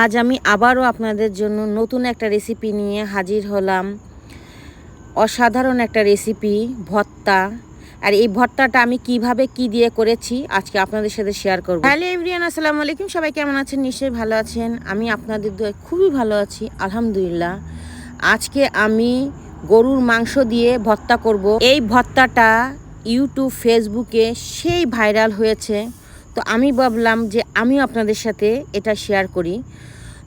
আজ আমি আবারও আপনাদের জন্য নতুন একটা রেসিপি নিয়ে হাজির হলাম। অসাধারণ একটা রেসিপি, ভর্তা। আর এই ভর্তাটা আমি কিভাবে কি দিয়ে করেছি আজকে আপনাদের সাথে শেয়ার করব। হ্যালো এভরিওয়ান, আসসালামু আলাইকুম। সবাই কেমন আছেন? নিশ্চয়ই ভালো আছেন। আমি আপনাদের দোয়ায় খুবই ভালো আছি, আলহামদুলিল্লাহ। আজকে আমি গরুর মাংস দিয়ে ভর্তা করব। এই ভর্তাটা ইউটিউব, ফেসবুকে সেই ভাইরাল হয়েছে। তো আমি ভাবলাম যে আমিও আপনাদের সাথে এটা শেয়ার করি।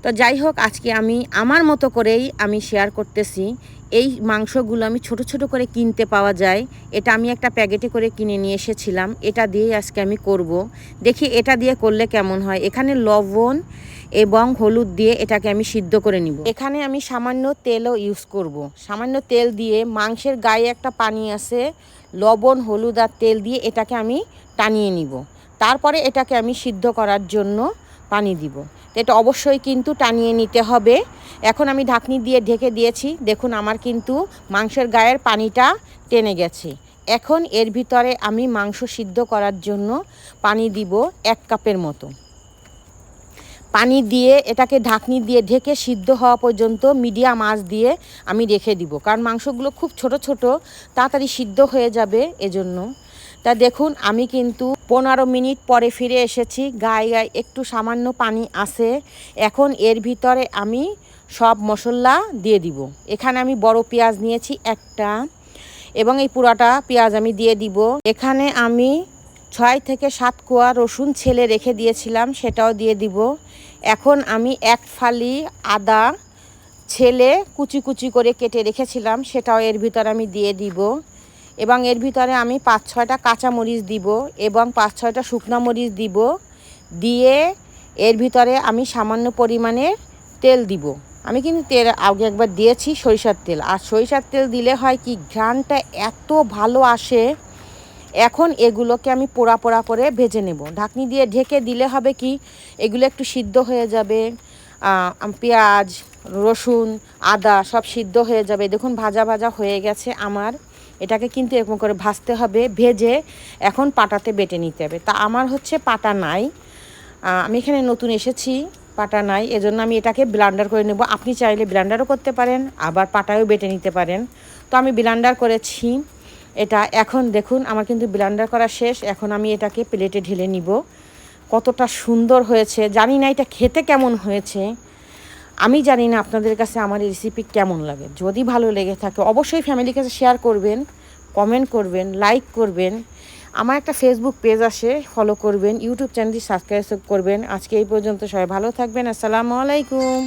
তো যাই হোক, আজকে আমি আমার মতো করেই আমি শেয়ার করতেছি। এই মাংসগুলো আমি ছোট ছোট করে কিনতে পাওয়া যায়। এটা আমি একটা প্যাকেটে করে কিনে নিয়ে এসেছিলাম। এটা দিয়েই আজকে আমি করব। দেখি এটা দিয়ে করলে কেমন হয়। এখানে লবণ এবং হলুদ দিয়ে এটাকে আমি সিদ্ধ করে নিব। এখানে আমি সামান্য তেলও ইউজ করব। সামান্য তেল দিয়ে মাংসের গায়ে একটা পানি আছে, লবণ, হলুদ আর তেল দিয়ে এটাকে আমি টানিয়ে নিব। তারপরে এটাকে আমি সিদ্ধ করার জন্য পানি দিব। তো এটা অবশ্যই কিন্তু টানিয়ে নিতে হবে। এখন আমি ঢাকনি দিয়ে ঢেকে দিয়েছি। দেখুন আমার কিন্তু মাংসের গায়ের পানিটা টেনে গেছে। এখন এর ভিতরে আমি মাংস সিদ্ধ করার জন্য পানি দিব 1 কাপের মতো। পানি দিয়ে এটাকে ঢাকনি দিয়ে ঢেকে সিদ্ধ হওয়া পর্যন্ত মিডিয়াম আঁচ দিয়ে আমি রেখে দিব, কারণ মাংসগুলো খুব ছোট ছোট, তাড়াতাড়ি সিদ্ধ হয়ে যাবে এজন্য। তা দেখুন আমি কিন্তু 15 মিনিট পরে ফিরে এসেছি। গায়ে গায়ে একটু সামান্য পানি আছে। এখন এর ভিতরে আমি সব মশলা দিয়ে দিব। এখানে আমি বড় পেঁয়াজ নিয়েছি একটা, এবং এই পুরাটা পেঁয়াজ আমি দিয়ে দিব। এখানে আমি 6 থেকে 7 কোয়া রসুন ছেলে রেখে দিয়েছিলাম, সেটাও দিয়ে দিব। এখন আমি 1 ফালি আদা ছেলে কুচি কুচি করে কেটে রেখেছিলাম, সেটাও এর ভিতরে আমি দিয়ে দিব। এবং এর ভিতরে আমি 5-6টা কাঁচামরিচ দিব এবং 5-6টা শুকনো মরিচ দিব। দিয়ে এর ভিতরে আমি সামান্য পরিমাণে তেল দিব। আমি কিন্তু তেল আগে একবার দিয়েছি, সরিষার তেল। আর সরিষার তেল দিলে হয় কি, ঘ্রাণটা এত ভালো আসে। এখন এগুলোকে আমি পোড়া পোড়া করে ভেজে নেব। ঢাকনি দিয়ে ঢেকে দিলে হবে কি, এগুলো একটু সিদ্ধ হয়ে যাবে। পেঁয়াজ, রসুন, আদা সব সিদ্ধ হয়ে যাবে। দেখুন ভাজা ভাজা হয়ে গেছে আমার। এটাকে কিন্তু এরকম করে ভাজতে হবে, ভেজে এখন পাটাতে বেটে নিতে হবে। তা আমার হচ্ছে পাটা নাই, আমি এখানে নতুন এসেছি, পাটা নাই, এজন্য আমি এটাকে ব্লেন্ডার করে নেব। আপনি চাইলে ব্লেন্ডারও করতে পারেন, আবার পাটায়ও বেটে নিতে পারেন। তো আমি ব্লেন্ডার করেছি এটা। এখন দেখুন আমার কিন্তু ব্লেন্ডার করা শেষ। এখন আমি এটাকে প্লেটে ঢেলে নিব। কতটা সুন্দর হয়েছে জানি না, এটা খেতে কেমন হয়েছে আমি জানি না। আপনাদের কাছে আমার এই রেসিপি কেমন লাগে? যদি ভালো লেগে থাকে অবশ্যই ফ্যামিলির কাছে শেয়ার করবেন, কমেন্ট করবেন, লাইক করবেন। আমার একটা ফেসবুক পেজ আসে, ফলো করবেন। ইউটিউব চ্যানেলটি সাবস্ক্রাইব করবেন। আজকে এই পর্যন্ত, সবাই ভালো থাকবেন। আসসালামু আলাইকুম।